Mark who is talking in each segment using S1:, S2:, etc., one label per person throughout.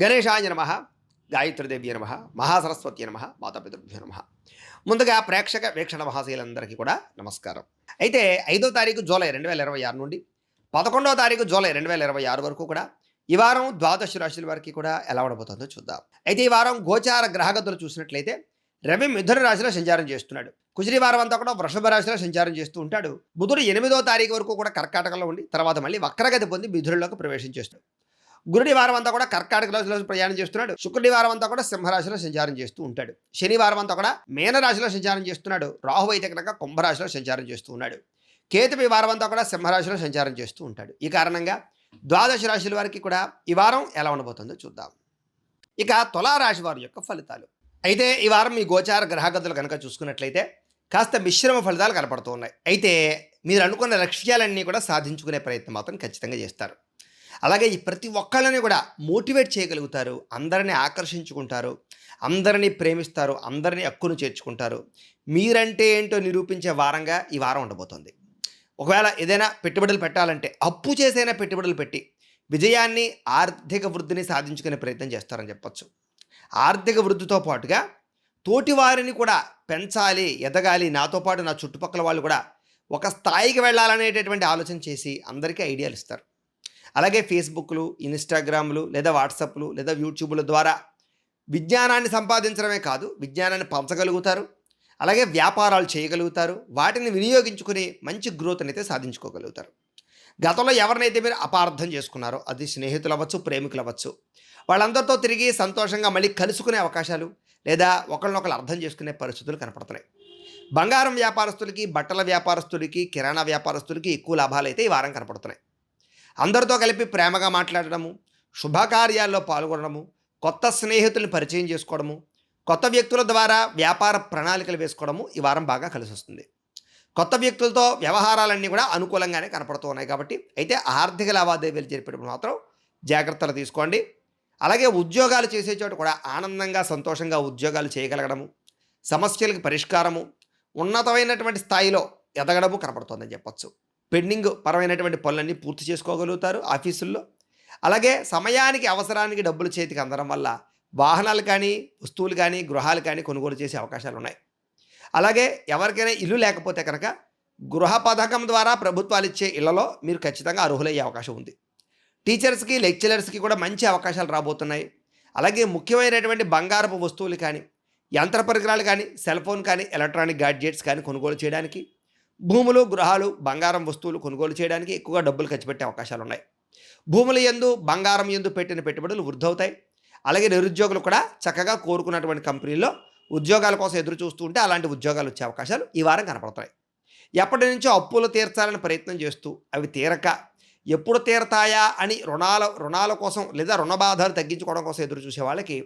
S1: గణేశాయ నమః, గాయత్రీదేవ్యై నమః, మహాసరస్వత్యై నమః, మాతాపితృభ్యో నమః. ముందుగా ప్రేక్షక వీక్షణ మహాశయులందరికీ కూడా నమస్కారం. అయితే 5వ తారీఖు జూలై 2026 నుండి 11వ తారీఖు జూలై 2026 వరకు కూడా ఈ వారం ద్వాదశ రాశుల వారికి కూడా ఎలా ఉండబోతుందో చూద్దాం. అయితే ఈ వారం గోచార గ్రహగతులు చూసినట్లయితే రవి మిథున రాశిలో సంచారం చేస్తున్నాడు. కుజుడి వారం అంతా కూడా వృషభ రాశిలో సంచారం చేస్తూ ఉంటాడు. బుధుడు 8వ తారీఖు వరకు కూడా కర్కాటకంలో ఉండి తర్వాత మళ్ళీ వక్రగతి పొంది మిథునంలోకి ప్రవేశం చేస్తాడు. గురుడి వారం అంతా కూడా కర్కాటక రాశిలో ప్రయాణం చేస్తున్నాడు. శుక్రుడి వారం అంతా కూడా సింహరాశిలో సంచారం చేస్తూ ఉంటాడు. శనివారం అంతా కూడా మీనరాశిలో సంచారం చేస్తున్నాడు. రాహు అయితే కనుక కుంభరాశిలో సంచారం చేస్తూ ఉన్నాడు. కేతువు ఈ వారం అంతా కూడా సింహరాశిలో సంచారం చేస్తూ ఉంటాడు. ఈ కారణంగా ద్వాదశ రాశుల వారికి కూడా ఈ వారం ఎలా ఉండబోతుందో చూద్దాం. ఇక తులారాశి వారి యొక్క ఫలితాలు. అయితే ఈ వారం మీ గోచార గ్రహగతులు కనుక చూసుకున్నట్లయితే కాస్త మిశ్రమ ఫలితాలు కనపడుతూ ఉన్నాయి. అయితే మీరు అనుకున్న లక్ష్యాలన్నీ కూడా సాధించుకునే ప్రయత్నం మాత్రం ఖచ్చితంగా చేస్తారు. అలాగే ఈ ప్రతి ఒక్కళ్ళని కూడా మోటివేట్ చేయగలుగుతారు. అందరినీ ఆకర్షించుకుంటారు, అందరినీ ప్రేమిస్తారు, అందరినీ హక్కును చేర్చుకుంటారు. మీరంటే ఏంటో నిరూపించే వారంగా ఈ వారం ఉండబోతుంది. ఒకవేళ ఏదైనా పెట్టుబడులు పెట్టాలంటే అప్పు చేసైనా పెట్టుబడులు పెట్టి విజయాన్ని, ఆర్థిక వృద్ధిని సాధించుకునే ప్రయత్నం చేస్తారని చెప్పచ్చు. ఆర్థిక వృద్ధితో పాటుగా తోటి వారిని కూడా పెంచాలి, ఎదగాలి, నాతో పాటు నా చుట్టుపక్కల వాళ్ళు కూడా ఒక స్థాయికి వెళ్ళాలనేటటువంటి ఆలోచన చేసి అందరికీ ఐడియాలు ఇస్తారు. అలాగే ఫేస్బుక్లు, ఇన్స్టాగ్రామ్లు లేదా వాట్సాప్లు లేదా యూట్యూబ్ల ద్వారా విజ్ఞానాన్ని సంపాదించడమే కాదు, విజ్ఞానాన్ని పంచగలుగుతారు. అలాగే వ్యాపారాలు చేయగలుగుతారు. వాటిని వినియోగించుకుని మంచి గ్రోత్ని అయితే సాధించుకోగలుగుతారు. గతంలో ఎవరినైతే మీరు అపార్థం చేసుకున్నారో, అది స్నేహితులు అవ్వచ్చు, ప్రేమికులు అవ్వచ్చు, వాళ్ళందరితో తిరిగి సంతోషంగా మళ్ళీ కలుసుకునే అవకాశాలు లేదా ఒకరినొకరు అర్థం చేసుకునే పరిస్థితులు కనపడుతున్నాయి. బంగారం వ్యాపారస్తులకి, బట్టల వ్యాపారస్తులకి, కిరాణా వ్యాపారస్తులకి ఎక్కువ లాభాలు అయితే ఈ వారం కనపడుతున్నాయి. అందరితో కలిపి ప్రేమగా మాట్లాడడము, శుభకార్యాల్లో పాల్గొనడము, కొత్త స్నేహితులను పరిచయం చేసుకోవడము, కొత్త వ్యక్తుల ద్వారా వ్యాపార ప్రణాళికలు వేసుకోవడము ఈ వారం బాగా కలిసి వస్తుంది. కొత్త వ్యక్తులతో వ్యవహారాలన్నీ కూడా అనుకూలంగానే కనపడుతూ ఉన్నాయి. కాబట్టి అయితే ఆర్థిక లావాదేవీలు జరిపేటప్పుడు మాత్రం జాగ్రత్తలు తీసుకోండి. అలాగే ఉద్యోగాలు చేసే చోట కూడా ఆనందంగా, సంతోషంగా ఉద్యోగాలు చేయగలగడము, సమస్యలకు పరిష్కారము, ఉన్నతమైనటువంటి స్థాయిలో ఎదగడము కనపడుతుందని చెప్పచ్చు. పెండింగ్ పరమైనటువంటి పనులన్నీ పూర్తి చేసుకోగలుగుతారు ఆఫీసుల్లో. అలాగే సమయానికి, అవసరానికి డబ్బులు చేతికి అందడం వల్ల వాహనాలు కానీ, వస్తువులు కానీ, గృహాలు కానీ కొనుగోలు చేసే అవకాశాలు ఉన్నాయి. అలాగే ఎవరికైనా ఇల్లు లేకపోతే కనుక గృహ పథకం ద్వారా ప్రభుత్వాలు ఇచ్చే ఇళ్లలో మీరు ఖచ్చితంగా అర్హులయ్యే అవకాశం ఉంది. టీచర్స్కి, లెక్చరర్స్కి కూడా మంచి అవకాశాలు రాబోతున్నాయి. అలాగే ముఖ్యమైనటువంటి బంగారపు వస్తువులు కానీ, యంత్ర పరికరాలు కానీ, సెల్ ఫోన్ కానీ, ఎలక్ట్రానిక్ గాడ్జెట్స్ కానీ కొనుగోలు చేయడానికి, భూములు, గృహాలు, బంగారం వస్తువులు కొనుగోలు చేయడానికి ఎక్కువగా డబ్బులు ఖర్చు పెట్టే అవకాశాలు ఉన్నాయి. భూముల యందు, బంగారం యందు పెట్టిన పెట్టుబడులు వృద్ధవుతాయి. అలాగే నిరుద్యోగులు కూడా చక్కగా కోరుకున్నటువంటి కంపెనీల్లో ఉద్యోగాల కోసం ఎదురు చూస్తూ ఉంటే అలాంటి ఉద్యోగాలు వచ్చే అవకాశాలు ఈ వారం కనపడతాయి. ఎప్పటి నుంచో అప్పులు తీర్చాలని ప్రయత్నం చేస్తూ అవి తీరక ఎప్పుడు తీరతాయా అని రుణాల కోసం లేదా రుణ బాధలు తగ్గించుకోవడం కోసం ఎదురు చూసే వాళ్ళకి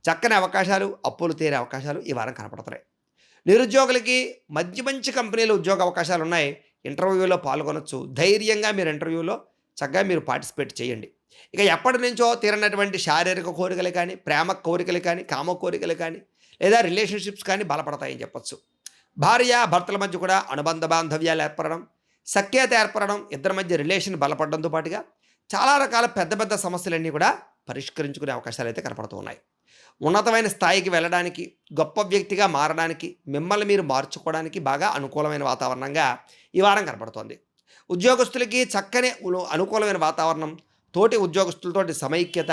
S1: చక్కని అవకాశాలు, అప్పులు తీరే అవకాశాలు ఈ వారం కనపడతాయి. నిరుద్యోగులకి మంచి మంచి కంపెనీలు ఉద్యోగ అవకాశాలు ఉన్నాయి. ఇంటర్వ్యూలో పాల్గొనవచ్చు. ధైర్యంగా మీరు ఇంటర్వ్యూలో చక్కగా మీరు పార్టిసిపేట్ చేయండి. ఇక ఎప్పటి నుంచో తీరనటువంటి శారీరక కోరికలు కానీ, ప్రేమ కోరికలు కానీ, కామ కోరికలు కానీ, లేదా రిలేషన్షిప్స్ కానీ బలపడతాయని చెప్పచ్చు. భార్య భర్తల మధ్య కూడా అనుబంధ బాంధవ్యాలు ఏర్పడడం, సఖ్యత ఏర్పడడం, ఇద్దరి మధ్య రిలేషన్ బలపడడంతో పాటుగా చాలా రకాల పెద్ద పెద్ద సమస్యలన్నీ కూడా పరిష్కరించుకునే అవకాశాలు అయితే కనపడుతూ ఉన్నాయి. ఉన్నతమైన స్థాయికి వెళ్ళడానికి, గొప్ప వ్యక్తిగా మారడానికి, మిమ్మల్ని మీరు మార్చుకోవడానికి బాగా అనుకూలమైన వాతావరణంగా ఈ వారం కనపడుతోంది. ఉద్యోగస్తులకి చక్కని అనుకూలమైన వాతావరణం, తోటి ఉద్యోగస్తులతోటి సమైక్యత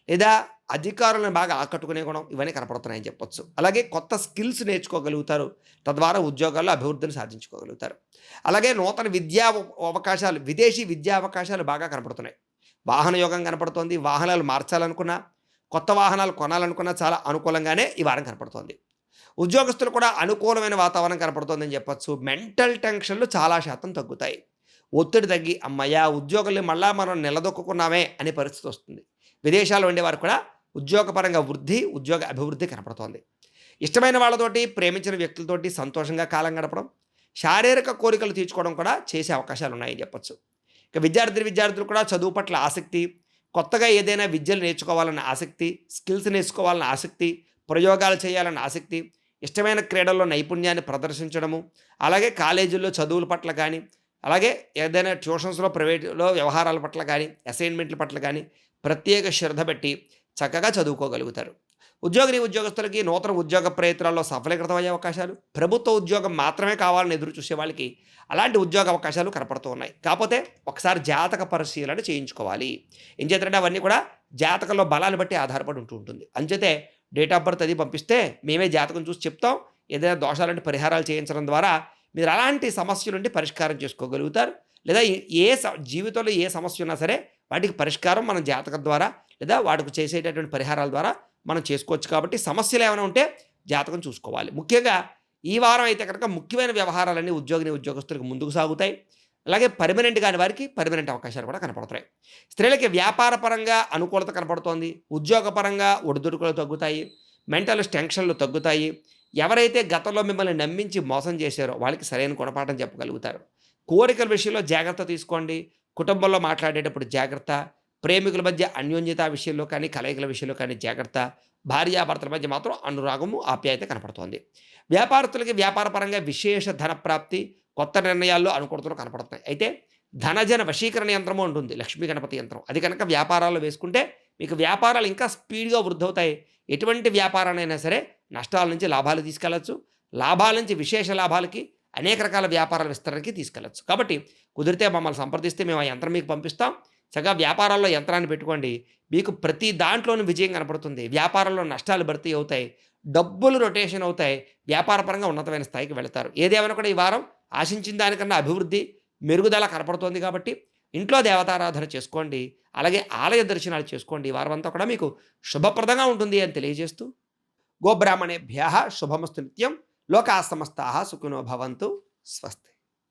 S1: లేదా అధికారులను బాగా ఆకట్టుకునే గుణం ఇవన్నీ కనపడుతున్నాయని చెప్పొచ్చు. అలాగే కొత్త స్కిల్స్ నేర్చుకోగలుగుతారు. తద్వారా ఉద్యోగాల్లో అభివృద్ధిని సాధించుకోగలుగుతారు. అలాగే నూతన విద్యా అవకాశాలు, విదేశీ విద్యా అవకాశాలు బాగా కనపడుతున్నాయి. వాహన యోగం కనపడుతోంది. వాహనాలు మార్చాలనుకున్నా, కొత్త వాహనాలు కొనాలనుకున్నా చాలా అనుకూలంగానే ఈ వారం కనపడుతోంది. ఉద్యోగస్తులు కూడా అనుకూలమైన వాతావరణం కనపడుతోందని చెప్పచ్చు. మెంటల్ టెన్షన్లు చాలా శాతం తగ్గుతాయి. ఒత్తిడి తగ్గి అమ్మయ్య ఉద్యోగుల్ని మళ్ళా మనం నిలదొక్కున్నామే అనే పరిస్థితి వస్తుంది. విదేశాల్లో ఉండేవారు కూడా ఉద్యోగపరంగా వృద్ధి, ఉద్యోగ అభివృద్ధి కనపడుతోంది. ఇష్టమైన వాళ్ళతోటి, ప్రేమించిన వ్యక్తులతోటి సంతోషంగా కాలం గడపడం, శారీరక కోరికలు తీర్చుకోవడం కూడా చేసే అవకాశాలు ఉన్నాయని చెప్పచ్చు. ఇక విద్యార్థులు కూడా చదువు పట్ల ఆసక్తి, కొత్తగా ఏదైనా విద్యలు నేర్చుకోవాలన్న ఆసక్తి, స్కిల్స్ నేర్చుకోవాలన్న ఆసక్తి, ప్రయోగాలు చేయాలన్న ఆసక్తి, ఇష్టమైన క్రీడల్లో నైపుణ్యాన్ని ప్రదర్శించడము, అలాగే కాలేజీల్లో చదువుల పట్ల కానీ, అలాగే ఏదైనా ట్యూషన్స్లో, ప్రైవేట్లో వ్యవహారాల పట్ల కానీ, అసైన్మెంట్ల పట్ల కానీ ప్రత్యేక శ్రద్ధ పెట్టి చక్కగా చదువుకోగలుగుతారు. ఉద్యోగస్తులకి నూతన ఉద్యోగ ప్రయత్నాల్లో సఫలీకృతం అయ్యే అవకాశాలు, ప్రభుత్వ ఉద్యోగం మాత్రమే కావాలని ఎదురు చూసే వాళ్ళకి అలాంటి ఉద్యోగ అవకాశాలు కనపడుతూ ఉన్నాయి. కాకపోతే ఒకసారి జాతక పరిశీలన చేయించుకోవాలి. ఏం చేద్దంటే అవన్నీ కూడా జాతకంలో బలాన్ని బట్టి ఆధారపడి ఉంటుంది. అంచేతే డేట్ ఆఫ్ బర్త్ అది పంపిస్తే మేమే జాతకం చూసి చెప్తాం. ఏదైనా దోషాలంటే పరిహారాలు చేయించడం ద్వారా మీరు అలాంటి సమస్య నుండి పరిష్కారం చేసుకోగలుగుతారు. లేదా జీవితంలో ఏ సమస్య ఉన్నా సరే వాటికి పరిష్కారం మనం జాతకం ద్వారా లేదా వాటికి చేసేటటువంటి పరిహారాల ద్వారా మనం చేసుకోవచ్చు. కాబట్టి సమస్యలు ఏమైనా ఉంటే జాతకం చూసుకోవాలి. ముఖ్యంగా ఈ వారం అయితే కనుక ముఖ్యమైన వ్యవహారాలన్నీ ఉద్యోగస్తులకు ముందుకు సాగుతాయి. అలాగే పర్మనెంట్ కాని వారికి పర్మనెంట్ అవకాశాలు కూడా కనపడుతున్నాయి. స్త్రీలకి వ్యాపార పరంగా అనుకూలత కనపడుతోంది. ఉద్యోగపరంగా ఒడిదుడుకులు తగ్గుతాయి. మెంటల్ టెన్షన్లు తగ్గుతాయి. ఎవరైతే గతంలో మిమ్మల్ని నమ్మించి మోసం చేశారో వాళ్ళకి సరైన గుణపాఠం చెప్పగలుగుతారు. కోరికల విషయంలో జాగ్రత్త తీసుకోండి. కుటుంబంలో మాట్లాడేటప్పుడు జాగ్రత్త. ప్రేమికుల మధ్య అన్యోన్యత విషయంలో కానీ, కలయికల విషయంలో కానీ జాగ్రత్త. భార్యాభర్తల మధ్య మాత్రం అనురాగము, ఆప్యాయత కనపడుతోంది. వ్యాపారస్తులకి వ్యాపారపరంగా విశేష ధన ప్రాప్తి, కొత్త నిర్ణయాల్లో అనుకూలతలు కనపడుతున్నాయి. అయితే ధనజన వశీకరణ యంత్రము ఉంటుంది, లక్ష్మీ గణపతి యంత్రం. అది కనుక వ్యాపారాల్లో వేసుకుంటే మీకు వ్యాపారాలు ఇంకా స్పీడ్గా వృద్ధవుతాయి. ఎటువంటి వ్యాపారాన్నైనా సరే నష్టాల నుంచి లాభాలు తీసుకెళ్లొచ్చు. లాభాల నుంచి విశేష లాభాలకి, అనేక రకాల వ్యాపారాల విస్తరణకి తీసుకెళ్లొచ్చు. కాబట్టి కుదిరితే మమ్మల్ని సంప్రదిస్తే మేము ఆ యంత్రం మీకు పంపిస్తాం. చక్కగా వ్యాపారాల్లో యంత్రాన్ని పెట్టుకోండి. మీకు ప్రతి దాంట్లోనూ విజయం కనపడుతుంది. వ్యాపారంలో నష్టాలు భర్తీ అవుతాయి. డబ్బులు రొటేషన్ అవుతాయి. వ్యాపారపరంగా ఉన్నతమైన స్థాయికి వెళతారు. ఏదేమైనా కూడా ఈ వారం ఆశించిన దానికన్నా అభివృద్ధి, మెరుగుదల కనపడుతోంది. కాబట్టి ఇంట్లో దేవతారాధన చేసుకోండి. అలాగే ఆలయ దర్శనాలు చేసుకోండి. ఈ వారం అంతా కూడా మీకు శుభప్రదంగా ఉంటుంది అని తెలియజేస్తూ, గోబ్రాహ్మణేభ్యః శుభమస్తు నిత్యం. లోకాః సమస్తాః సుఖినో భవంతు. స్వస్తి.